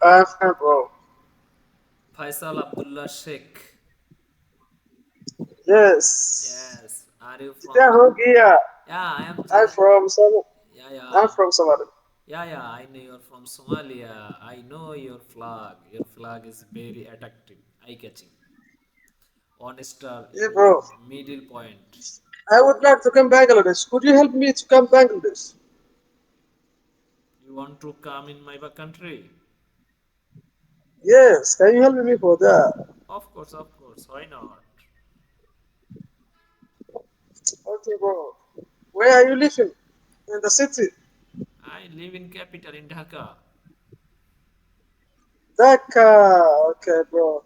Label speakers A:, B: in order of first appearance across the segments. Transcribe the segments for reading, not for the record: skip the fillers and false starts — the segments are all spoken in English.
A: I'm fine, bro.
B: Faisal Abdullah Sheikh.
A: Yes.
B: Yes. Are you
A: Jita
B: from?
A: ho gaya.
B: Yeah, I am.
A: I'm from Som.
B: Yeah,
A: I'm
B: yeah.
A: from Somali.
B: Yeah. I know you're from Somalia. I know your flag. Your flag is very attractive, eye-catching. One star
A: Yeah,
B: in
A: bro.
B: middle point.
A: I would like to come Bangladesh. Could you help me to come Bangladesh?
B: You want to come in my country?
A: Yes. Can you help me for that?
B: Of course, of course. Why not?
A: Okay, bro. Where are you living? In the city.
B: I live in capital in Dhaka.
A: Dhaka. Okay, bro.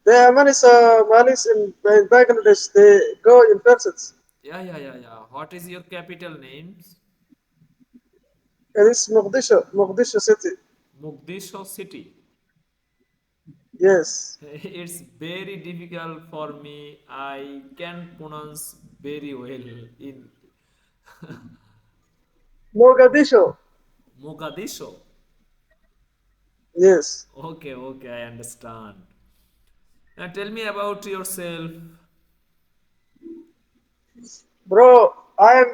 A: There are many Somalis in Bangladesh. They go in persons.
B: Yeah. What is your capital names?
A: It is Mogadishu. Mogadishu city.
B: Mogadishu city.
A: Yes.
B: It's very difficult for me. I can pronounce very well in
A: Mogadishu.
B: Mogadishu.
A: Yes.
B: Okay, I understand. Now tell me about yourself.
A: Bro, I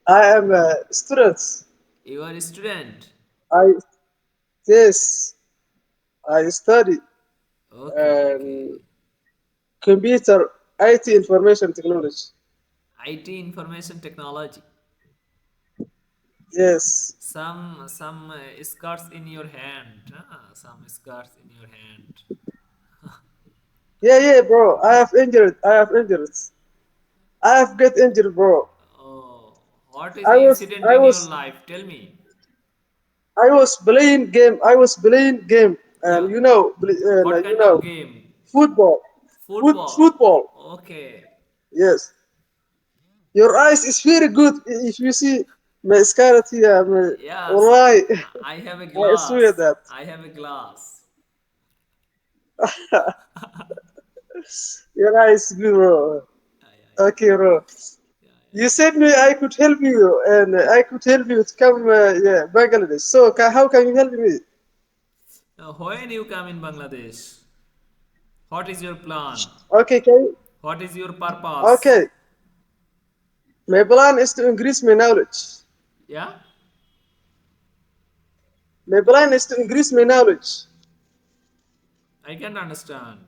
A: am a student.
B: You are a student.
A: I yes, I study
B: Okay.
A: um, computer IT information technology.
B: IT information technology.
A: Yes.
B: Some scars in your hand. Some scars in your hand.
A: Yeah, bro. I have injured. I have injured. I have get injured, bro.
B: Oh, what is
A: I
B: the
A: was
B: incident
A: I
B: in your
A: was
B: life? Tell me.
A: I was playing game. I was playing game, and
B: Yeah. What
A: you
B: kind of
A: know,
B: game?
A: football,
B: Football.
A: football.
B: Okay.
A: Yes. Your eyes is very good if you see my scarlet here.
B: Yes,
A: Wallahi,
B: I have a
A: I swear
B: glass.
A: that.
B: I have a glass.
A: Your eyes is good, bro.
B: Yeah.
A: Okay, bro. You said me I could help you, and I could help you to come, yeah, Bangladesh. So, how can you help me?
B: Now, when you come in Bangladesh, what is your plan?
A: Okay, can you?
B: What is your purpose?
A: Okay, my plan is to increase my knowledge.
B: Yeah?
A: My plan is to increase my knowledge.
B: I can understand.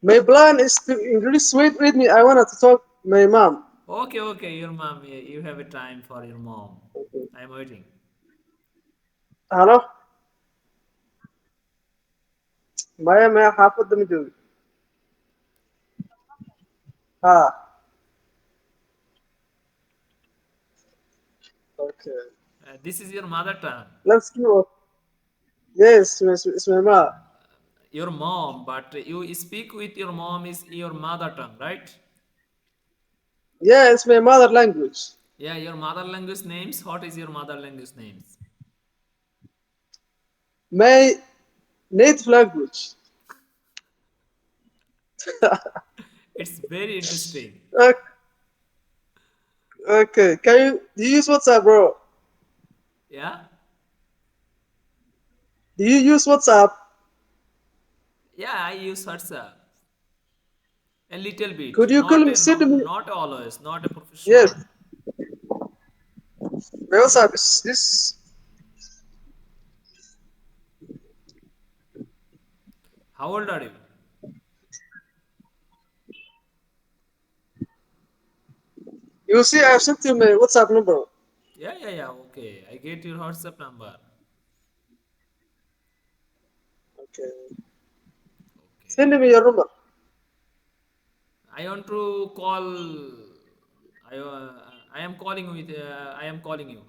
A: My plan is to increase. Wait with me. I wanted to talk my mom.
B: Okay, your mom. You have a time for your mom.
A: Okay.
B: I'm waiting.
A: Hello. मैं حافظ में जोगी. हाँ. Okay.
B: This is your mother tongue.
A: Let's go. Yes, it's my mom.
B: Your mom, but you speak with your mom is your mother tongue, right?
A: Yeah, it's my mother language.
B: Yeah, your mother language names. What is your mother language names?
A: My native language.
B: It's very interesting.
A: Ok- Okay, do you use WhatsApp, bro?
B: Yeah?
A: Do you use WhatsApp?
B: Yeah, I use WhatsApp. A little
A: Could
B: bit.
A: you call me, send me?
B: Not always, not a
A: Yes,
B: professional.
A: my WhatsApp is this.
B: How old are you?
A: You see, I have sent you my WhatsApp number.
B: Yeah. Okay. I get your WhatsApp number.
A: Okay, send
B: Okay.
A: me your number.
B: I want to call. I am calling with. I am calling you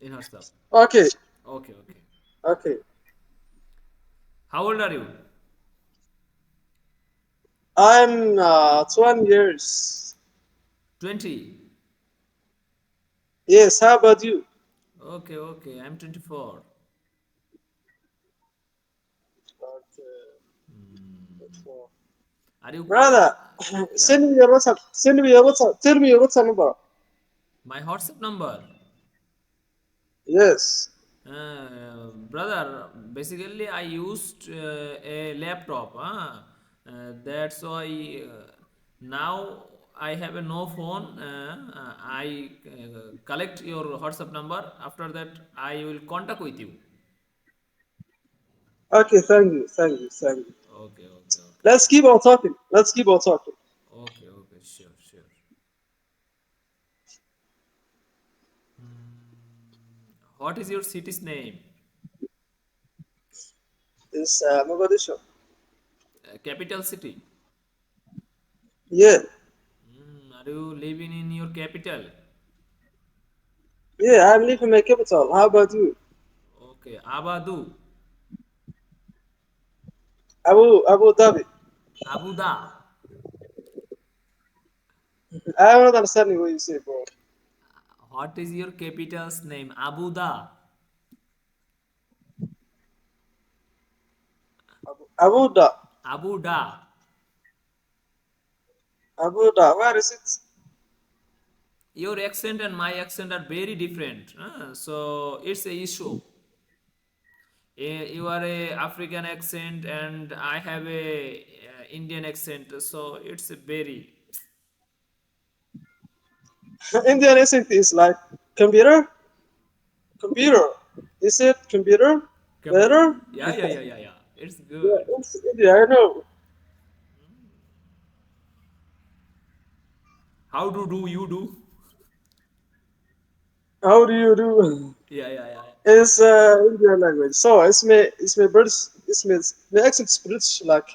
B: in WhatsApp.
A: Okay,
B: Okay.
A: okay.
B: How old are you?
A: I'm 20 years.
B: 20.
A: Yes, how about you?
B: Okay. I'm 24.
A: Okay, that's all.
B: Are you calling?
A: Brother,
B: Yeah,
A: send me your WhatsApp. Send me your WhatsApp. Tell me your WhatsApp number.
B: my WhatsApp number.
A: Yes.
B: Brother, basically I used a laptop. That's why now I have a no phone. I collect your WhatsApp number. After that, I will contact with you.
A: Okay, thank you, thank you, thank you.
B: Okay, okay, okay.
A: Let's keep on talking. Let's keep on talking.
B: Okay, okay, sure, sure. What is your city's name?
A: It's Mogadishu.
B: Capital city.
A: Yeah,
B: Are you living in your capital?
A: yeah. I'm leaving my capital. How about you?
B: Okay, Abadu,
A: Abu Dhabi.
B: Abu Dha.
A: I'm not understanding what you say, bro.
B: What is your capital's name? Abu Dha.
A: Abu Dha.
B: Abu Dha.
A: Abu Dha. Where is it?
B: Your accent and my accent are very different. So it's a issue. You are a African accent and I have a Indian accent. So it's a very
A: Indian accent is like computer. Computer. Is it computer?
B: computer.
A: Better?
B: Yeah, yeah, yeah, yeah, yeah. It's
A: Yeah,
B: good.
A: it's India. I know.
B: How do you do?
A: How do you do?
B: Yeah, yeah, yeah.
A: It's Indian language. So it's my British. It's my accent is British like.